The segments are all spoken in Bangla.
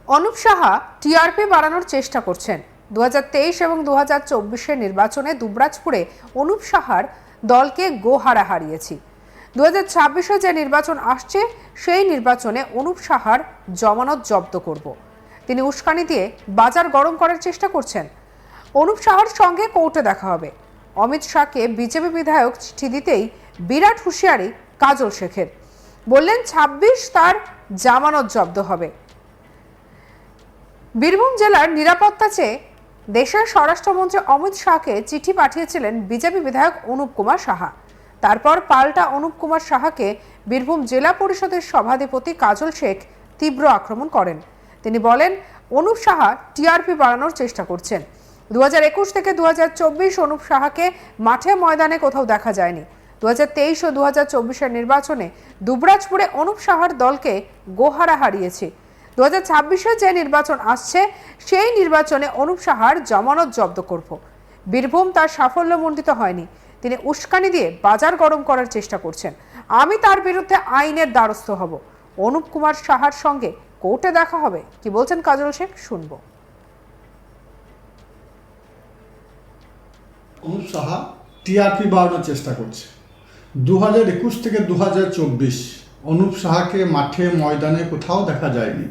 অনুপ সাহা টিআরপি বাড়ানোর চেষ্টা করছেন। 2023 এবং 2024 নির্বাচনে দুবরাজপুরে অনুপ সাহার দলকে গোহারা হারিয়েছি। 2026 যে নির্বাচন আসছে সেই নির্বাচনে অনুপ সাহার জমানত জব্দ করব। তিনি উস্কানি দিয়ে বাজার গরম করার চেষ্টা করছেন। অনুপ সাহার সঙ্গে কোর্টে দেখা হবে। অমিত শাহকে বিজেপি বিধায়ক চিঠি দিতেই বিরাট হুঁশিয়ারি কাজল শেখের। বললেন 26 তার জামানত জব্দ হবে। বীরভূম জেলার নিরাপত্তা চেয়ে দেশের স্বরাষ্ট্রমন্ত্রী অমিত শাহকে চিঠি পাঠিয়েছিলেন বিজেপি বিধায়ক অনুপ কুমার সাহা। তারপর পাল্টা অনুপ কুমার সাহাকে বীরভূম জেলা পরিষদের সভাধিপতি কাজল শেখ তীব্র আক্রমণ করেন। তিনি বলেন, অনুপ সাহা টিআরপি বাড়ানোর চেষ্টা করছেন। 2021 থেকে 2024 অনুপ সাহাকে মাঠে ময়দানে কোথাও দেখা যায়নি। 2023 ও 2024 নির্বাচনে দুবরাজপুরে অনুপ সাহার দলকে গোহারা হারিয়েছে। 2026 যে নির্বাচন আসছে সেই নির্বাচনে অনুপ সাহার জামানত জব্দ করব। বীরভূম তার সাফল্যমণ্ডিত হয়নি। তিনি উস্কানি দিয়ে বাজার গরম করার চেষ্টা করছেন। আমি তার বিরুদ্ধে আইনের দ্বারস্থ হব। অনুপ কুমার সাহার সঙ্গে কোর্টে দেখা হবে। কি বলছেন কাজল শেখ, শুনবো। অনুপ সাহা টিআরপি বাড়ানোর চেষ্টা করছে। 2021 থেকে 2024 অনুপ সাহাকে মাঠে ময়দানে কোথাও দেখা যায়নি।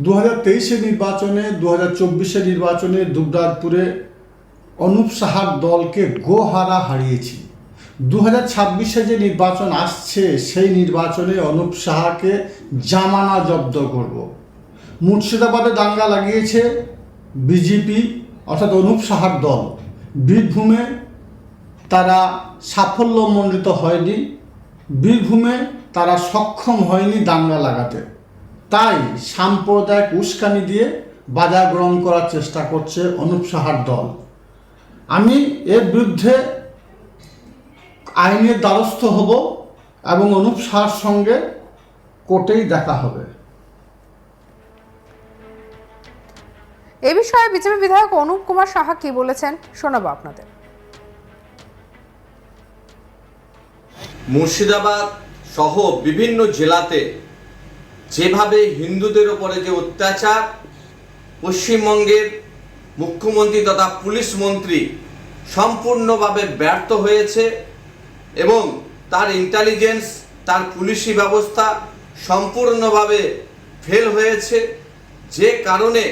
2023 নির্বাচনে 2024 নির্বাচনে দুবরাজপুরে অনুপ সাহার দলকে গোহারা হারিয়েছি। 2026 যে নির্বাচন আসছে সেই নির্বাচনে অনুপ সাহাকে জামানা জব্দ করব। মুর্শিদাবাদে দাঙ্গা লাগিয়েছে বিজেপি অর্থাৎ অনুপ সাহার দল। বীরভূমে তারা সাফল্যমণ্ডিত হয়নি, বীরভূমে তারা সক্ষম হয়নি দাঙ্গা লাগাতে। তাই সাম্প্রদায়িক উস্কানি দিয়ে বাজার গ্রহণ করার চেষ্টা করছে অনুপ সাহার দল। আমি এর বিরুদ্ধে আইনের দ্বারস্থ হব এবং অনুপ সাহার সঙ্গে কোর্টেই দেখা হবে। এ বিষয়ে বিজেপি বিধায়ক অনুপ কুমার সাহা কি বলেছেন শোনাবো আপনাদের। মুর্শিদাবাদ সহ বিভিন্ন জেলাতে যেভাবে হিন্দুদের উপরে যে অত্যাচার পশ্চিমবঙ্গের মুখ্যমন্ত্রী তথা পুলিশ মন্ত্রী সম্পূর্ণভাবে ব্যর্থ হয়েছে এবং তার ইন্টেলিজেন্স, তার পুলিশি ব্যবস্থা সম্পূর্ণভাবে ফেল হয়েছে, যে কারণে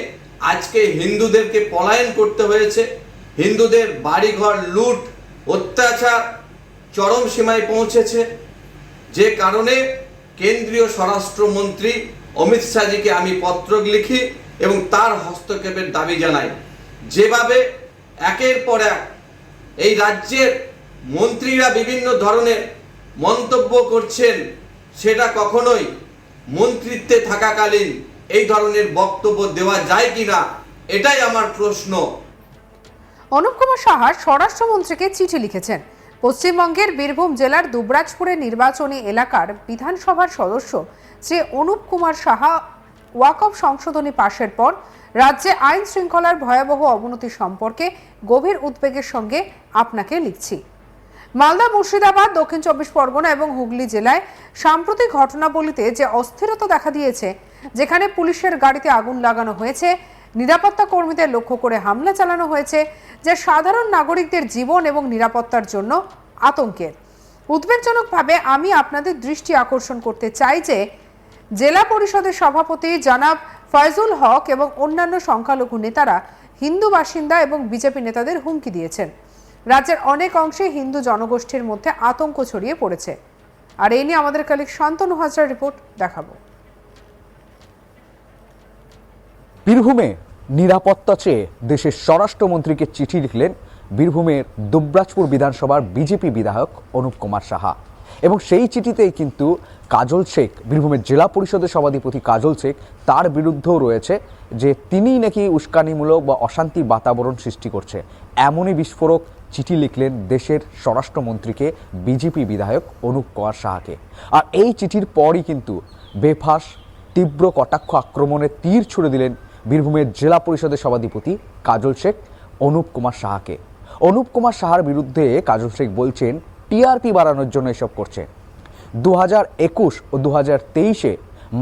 আজকে হিন্দুদেরকে পলায়ন করতে হয়েছে। হিন্দুদের বাড়িঘর লুট অত্যাচার চরম সীমায় পৌঁছেছে, যে কারণে কেন্দ্রীয় স্বরাষ্ট্রমন্ত্রী অমিত শাহজিকে আমি পত্র লিখি এবং তার হস্তক্ষেপের দাবি জানাই। যেভাবে একের পর এক এই রাজ্যের মন্ত্রীরা বিভিন্ন ধরনের মন্তব্য করছেন, সেটা কখনোই মন্ত্রিত্বে থাকাকালীন এই ধরনের বক্তব্য দেওয়া যায় কিনা, এটাই আমার প্রশ্ন। অনুপ কুমার সাহা স্বরাষ্ট্রমন্ত্রীকে চিঠি লিখেছেন। পশ্চিমবঙ্গের বীরভূম জেলার দুবরাজপুরের নির্বাচনী এলাকার বিধানসভার সদস্য শ্রী অনুপ কুমার সাহা ওয়াকফ সংশোধনী পাশের পর রাজ্যে আইন শৃঙ্খলার ভয়াবহ অবনতি সম্পর্কে গভীর উদ্বেগের সঙ্গে আপনাকে লিখছি। মালদা, মুর্শিদাবাদ, দক্ষিণ 24 পরগনা এবং হুগলি জেলায় সাম্প্রতিক ঘটনাবলিতে যে অস্থিরতা দেখা দিয়েছে, যেখানে পুলিশের গাড়িতে আগুন লাগানো হয়েছে, নিরাপত্তা কর্মীদের লক্ষ্য করে হামলা চালানো হয়েছে, যা সাধারণ নাগরিকদের জীবন এবং নিরাপত্তার জন্য আতঙ্কের। উদ্বেগজনকভাবে আমি আপনাদের দৃষ্টি আকর্ষণ করতে চাই যে জেলা পরিষদের সভাপতি জনাব ফয়জুল হক এবং অন্যান্য সংখ্যালঘু নেতারা হিন্দু বাসিন্দা এবং বিজেপি নেতাদের হুমকি দিয়েছেন। রাজ্যের অনেক অংশে হিন্দু জনগোষ্ঠীর মধ্যে আতঙ্ক ছড়িয়ে পড়েছে। আর এই নিয়ে আমাদের কালিক শান্তনু হাজরার রিপোর্ট দেখাবো। বীরভূমে নিরাপত্তা চেয়ে দেশের স্বরাষ্ট্রমন্ত্রীকে চিঠি লিখলেন বীরভূমের দুবরাজপুর বিধানসভার বিজেপি বিধায়ক অনুপ কুমার সাহা। এবং সেই চিঠিতেই কিন্তু কাজল শেখ, বীরভূমের জেলা পরিষদের সভাধিপতি কাজল শেখ, তার বিরুদ্ধেও রয়েছে যে তিনিই নাকি উস্কানিমূলক বা অশান্তির বাতাবরণ সৃষ্টি করছে। এমনই বিস্ফোরক চিঠি লিখলেন দেশের স্বরাষ্ট্রমন্ত্রীকে বিজেপি বিধায়ক অনুপ কুমার সাহাকে। আর এই চিঠির পরই কিন্তু বেফাঁস তীব্র কটাক্ষ আক্রমণের তীর ছুড়ে দিলেন বীরভূমের জেলা পরিষদের সভাধিপতি কাজল শেখ অনুপ কুমার সাহাকে। অনুপ কুমার সাহার বিরুদ্ধে কাজল শেখ বলছেন টিআরপি বাড়ানোর জন্য এসব করছে। 2021 ও 2023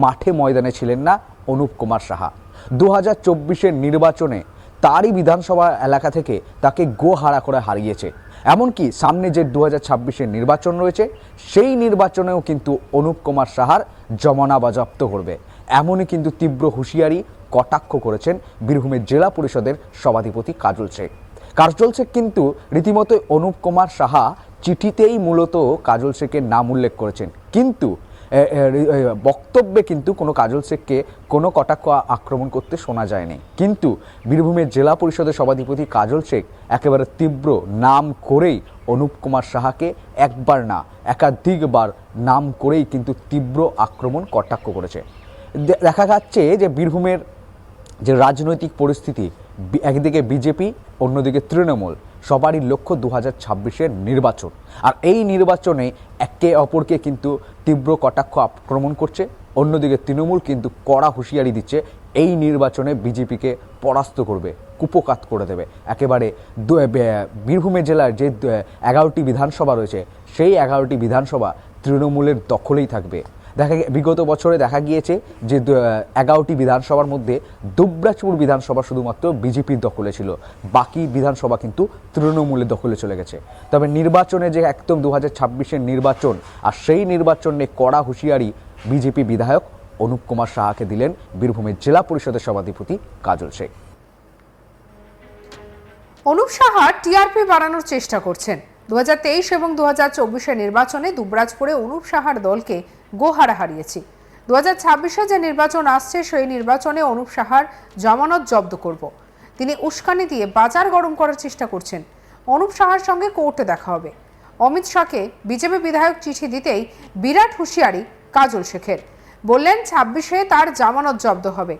মাঠে ময়দানে ছিলেন না অনুপ কুমার সাহা। 2024-এর নির্বাচনে তারই বিধানসভা এলাকা থেকে তাকে গোহারা করে হারিয়েছে। এমনকি সামনে যে 2026-এর নির্বাচন রয়েছে সেই নির্বাচনেও কিন্তু অনুপ কুমার সাহার জমানা বাজেয়াপ্ত করবে, এমনই কিন্তু তীব্র হুঁশিয়ারি কটাক্ষ করেছেন বীরভূমের জেলা পরিষদের সভাধিপতি কাজল শেখ। কাজল শেখ কিন্তু রীতিমতো অনুপ কুমার সাহা চিঠিতেই মূলত কাজল শেখের নাম উল্লেখ করেছেন, কিন্তু বক্তব্যে কিন্তু কোনো কাজল শেখকে কোনো কটাক্ষ আক্রমণ করতে শোনা যায়নি। কিন্তু বীরভূমের জেলা পরিষদের সভাধিপতি কাজল শেখ একেবারে তীব্র নাম করেই অনুপ কুমার সাহাকে একবার না একাধিকবার নাম করেই কিন্তু তীব্র আক্রমণ কটাক্ষ করেছে। দেখা যাচ্ছে যে বীরভূমের যে রাজনৈতিক পরিস্থিতি, একদিকে বিজেপি অন্যদিকে তৃণমূল, সবারই লক্ষ্য 2026-এর নির্বাচন। আর এই নির্বাচনে একে অপরকে কিন্তু তীব্র কটাক্ষ আক্রমণ করছে, অন্যদিকে তৃণমূল কিন্তু কড়া হুঁশিয়ারি দিচ্ছে এই নির্বাচনে বিজেপিকে পরাস্ত করবে, কুপোকাত করে দেবে। একেবারে বীরভূমের জেলার যে 11টি বিধানসভা রয়েছে সেই 11টি বিধানসভা তৃণমূলের দখলেই থাকবে। বিগত বছরে দেখা গিয়েছে যে 11টি বিধানসভার মধ্যে দুবরাজপুর বিধানসভা শুধুমাত্র বিজেপির দখলে ছিল, বাকি বিধানসভা কিন্তু তৃণমূলের দখলে চলে গেছে। তবে নির্বাচনে যে একদম 2026-এর নির্বাচন, আর সেই নির্বাচনে কড়া হুঁশিয়ারি বিজেপি বিধায়ক অনুপ কুমার সাহাকে দিলেন বীরভূমের জেলা পরিষদের সভাধিপতি কাজল শেখ। অনুপ সাহা টিআরপি বাড়ানোর চেষ্টা করছেন। 2023 এবং 2024-এর নির্বাচনে দুবরাজপুরে অনুপ সাহার দলকে গোহারা হারিয়েছি। 2026-এ যে নির্বাচন আসছে সেই নির্বাচনে অনুপ সাহার জামানত জব্দ করব। তিনি উস্কানি দিয়ে বাজার গরম করার চেষ্টা করছেন। অনুপ সাহার সঙ্গে কোর্টে দেখা হবে। অমিত শাহকে বিজেপি বিধায়ক চিঠি দিতেই বিরাট হুঁশিয়ারি কাজল শেখের। বললেন 26-এ তার জামানত জব্দ হবে।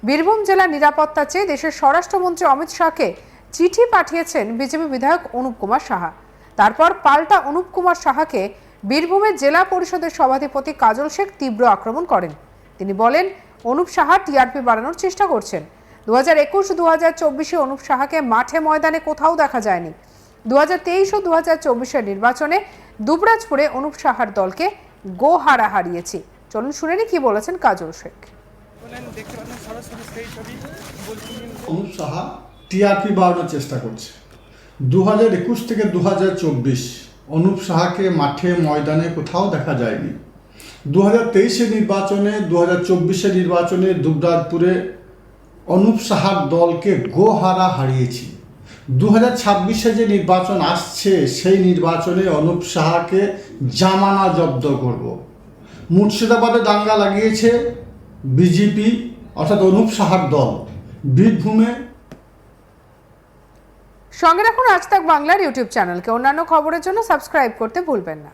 বীরভূম জেলার নিরাপত্তা চেয়ে দেশের স্বরাষ্ট্রমন্ত্রী অমিত শাহকে চিঠি পাঠিয়েছেন বিজেপি বিধায়ক অনুপ কুমার সাহা। তারপর পাল্টা অনুপ কুমার সাহাকে বীরভূমের জেলা পরিষদের সভাধিপতি কাজল শেখ তীব্র আক্রমণ করেন। তিনি বলেন অনুপ সাহা টিআরপি বাড়ানোর চেষ্টা করছেন। 2021-2024-এ অনুপ সাহাকে মাঠে ময়দানে কোথাও দেখা যায়নি। 2023 ও 2024-এর নির্বাচনে দুবরাজপুরে অনুপ সাহার দলকে গোহারা হারিয়েছি। চলুন শুনে নি কি বলেছেন কাজল শেখ। অনুপ সাহা টিআরপি বাড়ানোর চেষ্টা করছে। 2021 থেকে 2024 অনুপ সাহাকে মাঠে ময়দানে কোথাও দেখা যায়নি। 2023-এর নির্বাচনে 2024-এর নির্বাচনে দুবরাজপুরে অনুপ সাহার দলকে গোহারা হারিয়েছি। 2026-এ যে নির্বাচন আসছে সেই নির্বাচনে অনুপ সাহাকে জামানা জব্দ করব। মুর্শিদাবাদে দাঙ্গা লাগিয়েছে বিজেপি অর্থাৎ অনুপ সাহার দল। বীরভূমে সঙ্গে রাখুন আজ তাক বাংলার ইউটিউব চ্যানেলকে। অন্যান্য খবরের জন্য সাবস্ক্রাইব করতে ভুলবেন না।